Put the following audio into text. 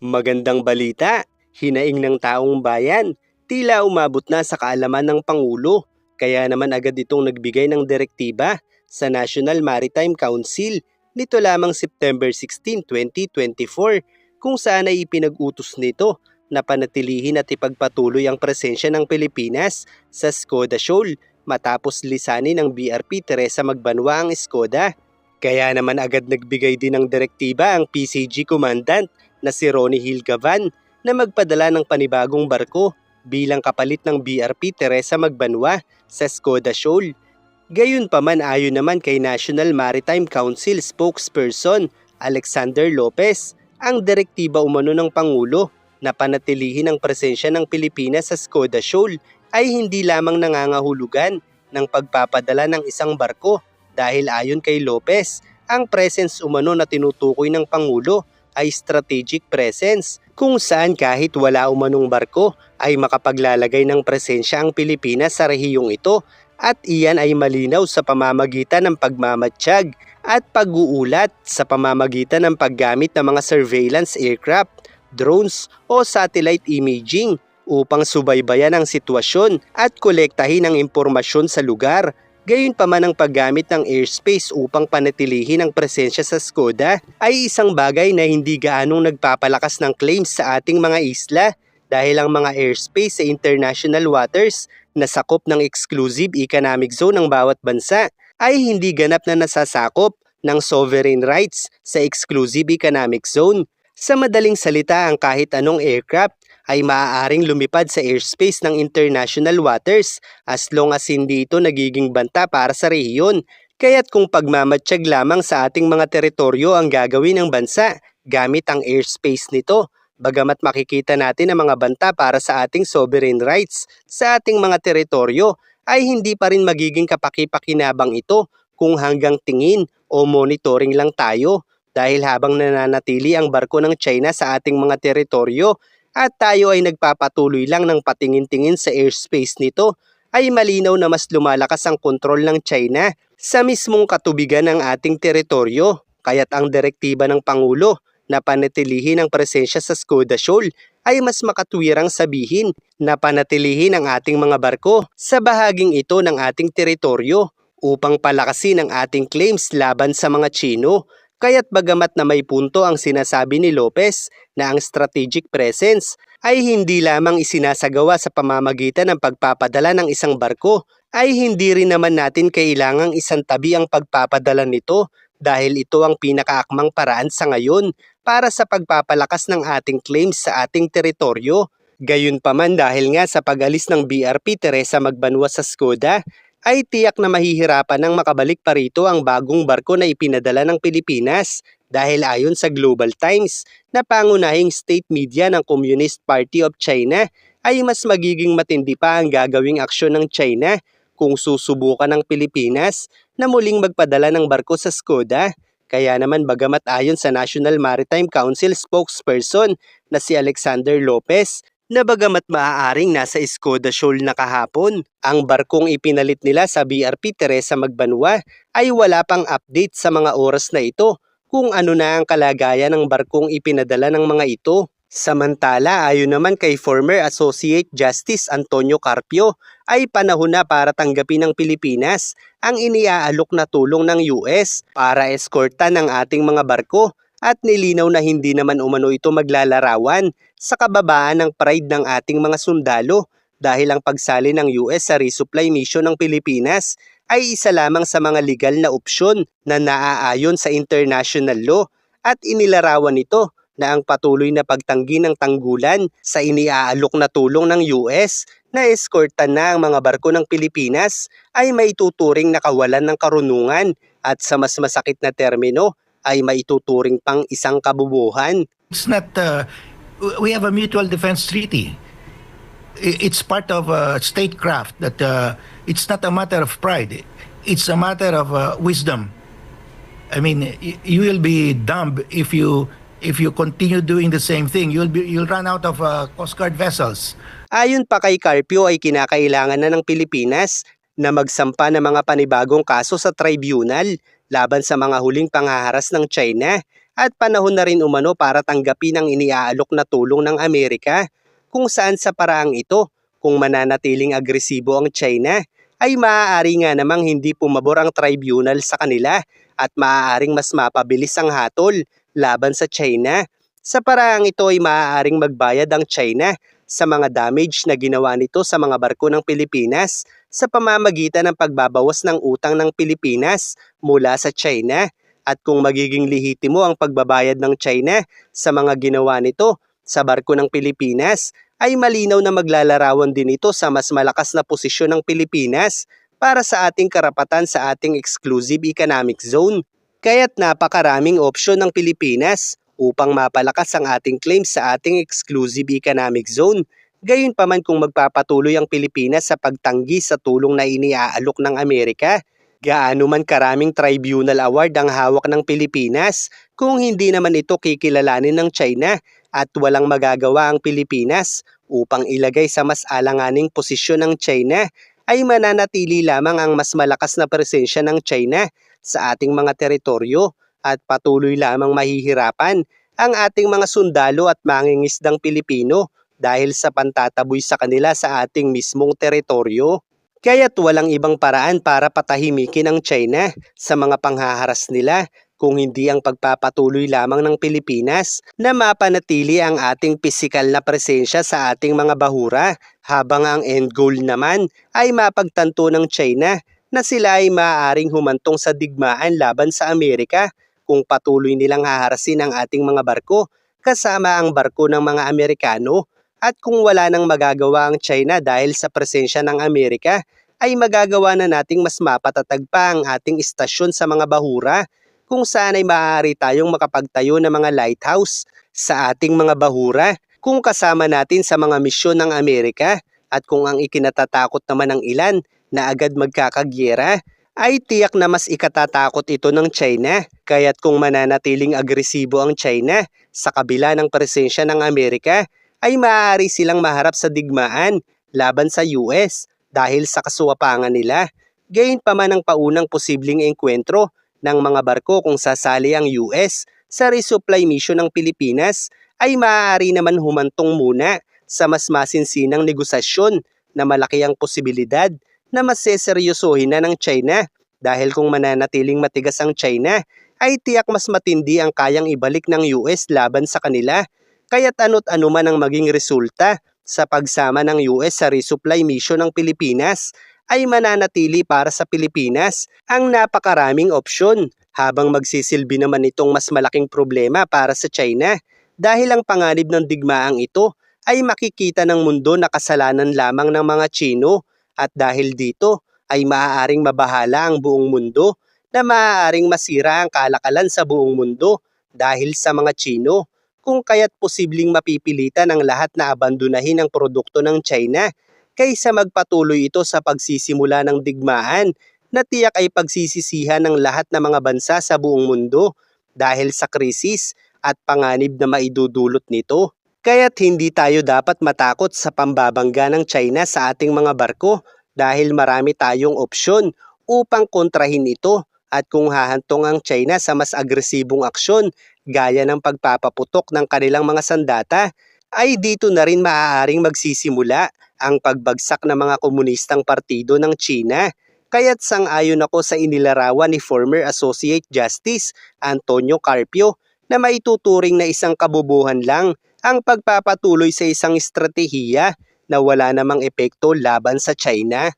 Magandang balita, hinaing ng taong bayan, tila umabot na sa kaalaman ng Pangulo. Kaya naman agad itong nagbigay ng direktiba sa National Maritime Council nito lamang September 16, 2024 kung saan ay ipinag-utos nito na panatilihin at ipagpatuloy ang presensya ng Pilipinas sa Skoda Shoal matapos lisanin ng BRP Teresa Magbanwa ang Skoda. Kaya naman agad nagbigay din ng direktiba ang PCG Commandant na si Ronnie Hilgavan na magpadala ng panibagong barko bilang kapalit ng BRP Teresa Magbanwa sa Skoda Shoal. Gayunpaman ayon naman kay National Maritime Council spokesperson Alexander Lopez, ang direktiba umano ng Pangulo na panatilihin ang presensya ng Pilipinas sa Skoda Shoal ay hindi lamang nangangahulugan ng pagpapadala ng isang barko dahil ayon kay Lopez, ang presence umano na tinutukoy ng Pangulo ay strategic presence kung saan kahit wala umanong barko ay makapaglalagay ng presensya ang Pilipinas sa rehiyong ito at iyan ay malinaw sa pamamagitan ng pagmamatsyag at pag-uulat sa pamamagitan ng paggamit ng mga surveillance aircraft, drones o satellite imaging upang subaybayan ang sitwasyon at kolektahin ang impormasyon sa lugar. Gayunpaman ang paggamit ng airspace upang panatilihin ang presensya sa Skoda ay isang bagay na hindi gaanong nagpapalakas ng claims sa ating mga isla dahil ang mga airspace sa international waters na sakop ng exclusive economic zone ng bawat bansa ay hindi ganap na nasasakop ng sovereign rights sa exclusive economic zone. Sa madaling salita, ang kahit anong aircraft ay maaaring lumipad sa airspace ng international waters as long as hindi ito nagiging banta para sa rehiyon. Kaya't kung pagmamatsyag lamang sa ating mga teritoryo ang gagawin ng bansa gamit ang airspace nito, bagamat makikita natin ang mga banta para sa ating sovereign rights sa ating mga teritoryo, ay hindi pa rin magiging kapaki-pakinabang ito kung hanggang tingin o monitoring lang tayo dahil habang nananatili ang barko ng China sa ating mga teritoryo, at tayo ay nagpapatuloy lang ng patingin-tingin sa airspace nito, ay malinaw na mas lumalakas ang kontrol ng China sa mismong katubigan ng ating teritoryo. Kaya't ang direktiba ng Pangulo na panatilihin ang presensya sa Skoda Shoal ay mas makatwirang sabihin na panatilihin ang ating mga barko sa bahaging ito ng ating teritoryo upang palakasin ang ating claims laban sa mga Tsino. Kaya't bagamat na may punto ang sinasabi ni Lopez na ang strategic presence ay hindi lamang isinasagawa sa pamamagitan ng pagpapadala ng isang barko, ay hindi rin naman natin kailangang isantabi ang pagpapadala nito dahil ito ang pinakaakmang paraan sa ngayon para sa pagpapalakas ng ating claims sa ating teritoryo. Gayunpaman dahil nga sa pag-alis ng BRP Teresa Magbanwa sa Skoda, ay tiyak na mahihirapan ng makabalik pa rito ang bagong barko na ipinadala ng Pilipinas dahil ayon sa Global Times na pangunahing state media ng Communist Party of China ay mas magiging matindi pa ang gagawing aksyon ng China kung susubukan ng Pilipinas na muling magpadala ng barko sa Skoda. Kaya naman bagamat ayon sa National Maritime Council spokesperson na si Alexander Lopez, na bagamat maaaring nasa Skoda Shoal na kahapon, ang barkong ipinalit nila sa BRP Teresa Magbanwa ay wala pang update sa mga oras na ito kung ano na ang kalagayan ng barkong ipinadala ng mga ito. Samantala, ayon naman kay former Associate Justice Antonio Carpio, ay panahon na para tanggapin ng Pilipinas ang iniaalok na tulong ng US para eskortan ng ating mga barko at nilinaw na hindi naman umano ito maglalarawan sa kababaan ng pride ng ating mga sundalo dahil ang pagsali ng US sa resupply mission ng Pilipinas ay isa lamang sa mga legal na opsyon na naaayon sa international law at inilarawan nito na ang patuloy na pagtanggi ng tanggulan sa iniaalok na tulong ng US na eskortan na ang mga barko ng Pilipinas ay maituturing na kawalan ng karunungan at sa mas masakit na termino ay maituturing pang isang kabubuhan. It's not, we have a mutual defense treaty. It's part of statecraft that it's not a matter of pride. It's a matter of wisdom. I mean, you will be dumb if you continue doing the same thing. You'll run out of Coast Guard vessels. Ayon pa kay Carpio ay kinakailangan na ng Pilipinas na magsampa ng mga panibagong kaso sa tribunal laban sa mga huling panghaharas ng China at panahon na rin umano para tanggapin ang iniaalok na tulong ng Amerika, kung saan sa paraang ito, kung mananatiling agresibo ang China, ay maaari nga namang hindi pumabor ang tribunal sa kanila at maaaring mas mapabilis ang hatol laban sa China. Sa paraang ito ay maaaring magbayad ang China sa mga damage na ginawa nito sa mga barko ng Pilipinas sa pamamagitan ng pagbabawas ng utang ng Pilipinas mula sa China. At kung magiging lehitimo ang pagbabayad ng China sa mga ginawa nito sa barko ng Pilipinas, ay malinaw na maglalarawan din ito sa mas malakas na posisyon ng Pilipinas para sa ating karapatan sa ating exclusive economic zone. Kaya't napakaraming opsyon ng Pilipinas upang mapalakas ang ating claims sa ating exclusive economic zone. Gayunpaman kung magpapatuloy ang Pilipinas sa pagtanggi sa tulong na iniaalok ng Amerika, gaano man karaming tribunal award ang hawak ng Pilipinas, kung hindi naman ito kikilalanin ng China at walang magagawa ang Pilipinas upang ilagay sa mas alanganing posisyon ng China, ay mananatili lamang ang mas malakas na presensya ng China sa ating mga teritoryo at patuloy lamang mahihirapan ang ating mga sundalo at mangingisdang Pilipino dahil sa pantataboy sa kanila sa ating mismong teritoryo. Kaya't walang ibang paraan para patahimikin ang China sa mga panghaharas nila kung hindi ang pagpapatuloy lamang ng Pilipinas na mapanatili ang ating pisikal na presensya sa ating mga bahura, habang ang end goal naman ay mapagtanto ng China na sila ay maaaring humantong sa digmaan laban sa Amerika kung patuloy nilang haharasin ang ating mga barko kasama ang barko ng mga Amerikano. At kung wala nang magagawa ang China dahil sa presensya ng Amerika, ay magagawa na nating mas mapatatag pa ang ating istasyon sa mga bahura, kung saan ay maaari tayong makapagtayo ng mga lighthouse sa ating mga bahura kung kasama natin sa mga misyon ng Amerika. At kung ang ikinatatakot naman ng ilan na agad magkakagyera, ay tiyak na mas ikatatakot ito ng China. Kaya't kung mananatiling agresibo ang China sa kabila ng presensya ng Amerika, ay maaari silang maharap sa digmaan laban sa US dahil sa kasuwapangan nila. Gayunpaman ang paunang posibleng engkwentro ng mga barko kung sasali ang US sa resupply mission ng Pilipinas ay maaari naman humantong muna sa mas masinsinang negosasyon na malaki ang posibilidad na mas seseryosohin na ng China, dahil kung mananatiling matigas ang China ay tiyak mas matindi ang kayang ibalik ng US laban sa kanila. Kaya't ano't ano man ang maging resulta sa pagsama ng US sa resupply mission ng Pilipinas, ay mananatili para sa Pilipinas ang napakaraming opsyon, habang magsisilbi naman itong mas malaking problema para sa China, dahil ang panganib ng digmaang ito ay makikita ng mundo na kasalanan lamang ng mga Chino, at dahil dito ay maaaring mabahala ang buong mundo na maaaring masira ang kalakalan sa buong mundo dahil sa mga Chino, kung kaya't posibleng mapipilitan ang lahat na abandonahin ang produkto ng China kaysa magpatuloy ito sa pagsisimula ng digmaan na tiyak ay pagsisisihan ng lahat ng mga bansa sa buong mundo dahil sa krisis at panganib na maidudulot nito. Kaya't hindi tayo dapat matakot sa pambabangga ng China sa ating mga barko, dahil marami tayong opsyon upang kontrahin ito. At kung hahantong ang China sa mas agresibong aksyon gaya ng pagpapaputok ng kanilang mga sandata, ay dito na rin maaaring magsisimula ang pagbagsak ng mga komunistang partido ng China. Kaya't sang-ayon ako sa inilarawan ni former Associate Justice Antonio Carpio na maituturing na isang kabubuhan lang ang pagpapatuloy sa isang estratehiya na wala namang epekto laban sa China.